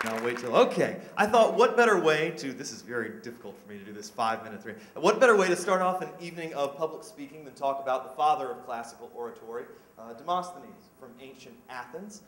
Now wait till, okay. I thought, what better way to, this is very difficult for me to do this 5-minute thing. What better way to start off an evening of public speaking than talk about the father of classical oratory, Demosthenes from ancient Athens.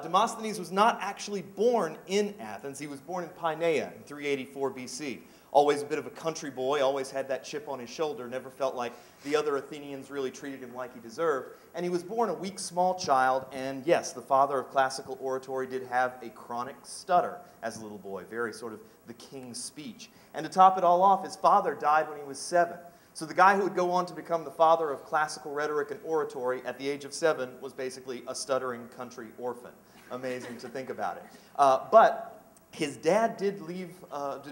Demosthenes was not actually born in Athens. He was born in Pinaea in 384 BC. Always a bit of a country boy, always had that chip on his shoulder, never felt like the other Athenians really treated him like he deserved. And he was born a weak, small child, and yes, the father of classical oratory did have a chronic stutter as a little boy, very sort of the king's speech. And to top it all off, his father died when he was 7. So the guy who would go on to become the father of classical rhetoric and oratory at the age of 7 was basically a stuttering country orphan. Amazing to think about it. But his dad did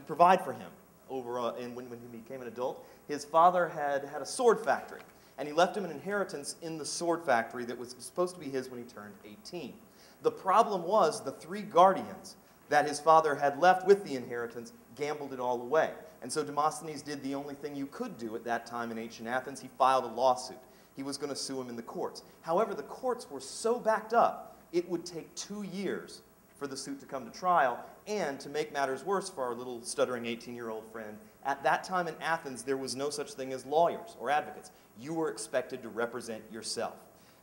provide for him. When he became an adult, his father had a sword factory, and he left him an inheritance in the sword factory that was supposed to be his when he turned 18. The problem was the 3 guardians that his father had left with the inheritance gambled it all away. And so Demosthenes did the only thing you could do at that time in ancient Athens. He filed a lawsuit. He was going to sue him in the courts. However, the courts were so backed up, it would take 2 years for the suit to come to trial. And to make matters worse for our little stuttering 18-year-old friend, at that time in Athens, there was no such thing as lawyers or advocates. You were expected to represent yourself.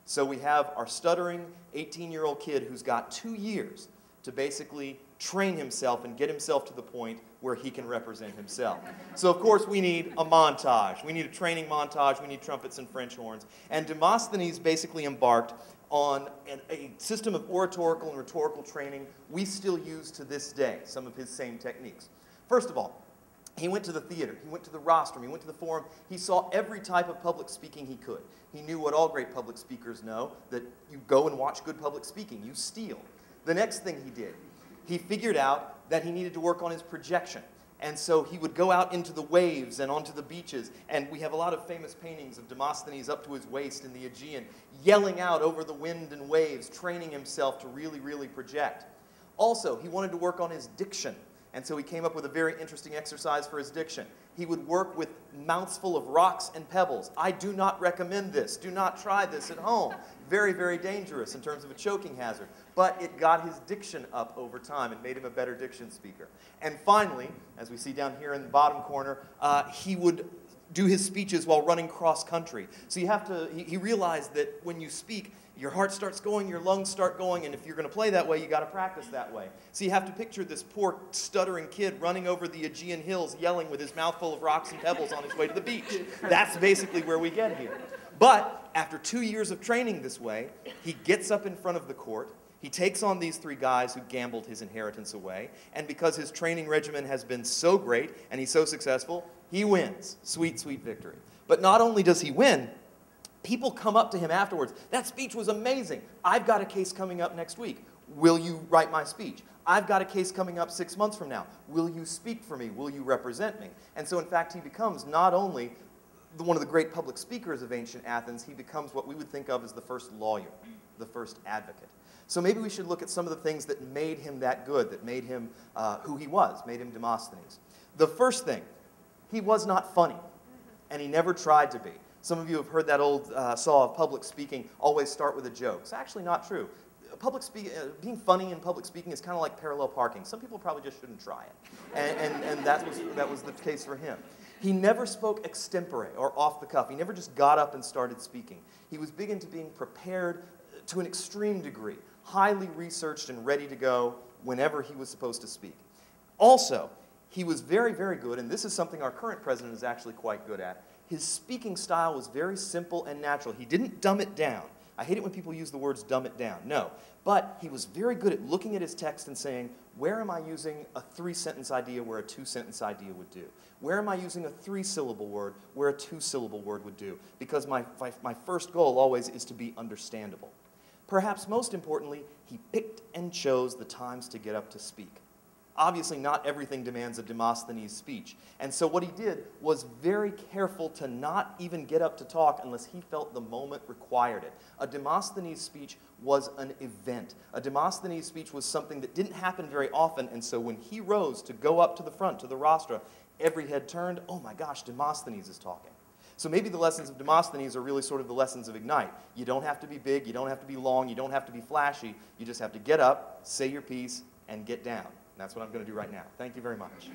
So we have our stuttering 18-year-old kid who's got 2 years to basically train himself and get himself to the point where he can represent himself. So of course we need a montage. We need a training montage. We need trumpets and French horns. And Demosthenes basically embarked on a system of oratorical and rhetorical training we still use to this day, some of his same techniques. First of all, he went to the theater, he went to the rostrum, he went to the forum, he saw every type of public speaking he could. He knew what all great public speakers know, that you go and watch good public speaking, you steal. The next thing he did, he figured out that he needed to work on his projection. And so he would go out into the waves and onto the beaches, and we have a lot of famous paintings of Demosthenes up to his waist in the Aegean, yelling out over the wind and waves, training himself to really, really project. Also, he wanted to work on his diction, and so he came up with a very interesting exercise for his diction. He would work with mouths full of rocks and pebbles. I do not recommend this. Do not try this at home. Very, very dangerous in terms of a choking hazard. But it got his diction up over time and made him a better diction speaker. And finally, as we see down here in the bottom corner, he would do his speeches while running cross-country. So you have to, he realized that when you speak, your heart starts going, your lungs start going, and if you're going to play that way, you got to practice that way. So you have to picture this poor stuttering kid running over the Aegean hills, yelling with his mouth full of rocks and pebbles on his way to the beach. That's basically where we get here. But after 2 years of training this way, he gets up in front of the court. He takes on these 3 guys who gambled his inheritance away, and because his training regimen has been so great and he's so successful, he wins. Sweet, sweet victory. But not only does he win, people come up to him afterwards. That speech was amazing. I've got a case coming up next week. Will you write my speech? I've got a case coming up 6 months from now. Will you speak for me? Will you represent me? And so in fact he becomes not only one of the great public speakers of ancient Athens, he becomes what we would think of as the first lawyer, the first advocate. So maybe we should look at some of the things that made him that good, that made him who he was, made him Demosthenes. The first thing, he was not funny, and he never tried to be. Some of you have heard that old saw of public speaking, always start with a joke. It's actually not true. Being funny in public speaking is kind of like parallel parking. Some people probably just shouldn't try it. And that was the case for him. He never spoke extempore or off the cuff. He never just got up and started speaking. He was big into being prepared to an extreme degree, highly researched and ready to go whenever he was supposed to speak. Also, he was very, very good, and this is something our current president is actually quite good at. His speaking style was very simple and natural. He didn't dumb it down. I hate it when people use the words dumb it down. No. But he was very good at looking at his text and saying, where am I using a 3-sentence idea where a 2-sentence idea would do? Where am I using a 3-syllable word where a 2-syllable word would do? Because my first goal always is to be understandable. Perhaps most importantly, he picked and chose the times to get up to speak. Obviously, not everything demands a Demosthenes speech. And so what he did was very careful to not even get up to talk unless he felt the moment required it. A Demosthenes speech was an event. A Demosthenes speech was something that didn't happen very often, and so when he rose to go up to the front, to the rostra, every head turned, oh my gosh, Demosthenes is talking. So maybe the lessons of Demosthenes are really sort of the lessons of Ignite. You don't have to be big, you don't have to be long, you don't have to be flashy, you just have to get up, say your piece, and get down. And that's what I'm going to do right now. Thank you very much.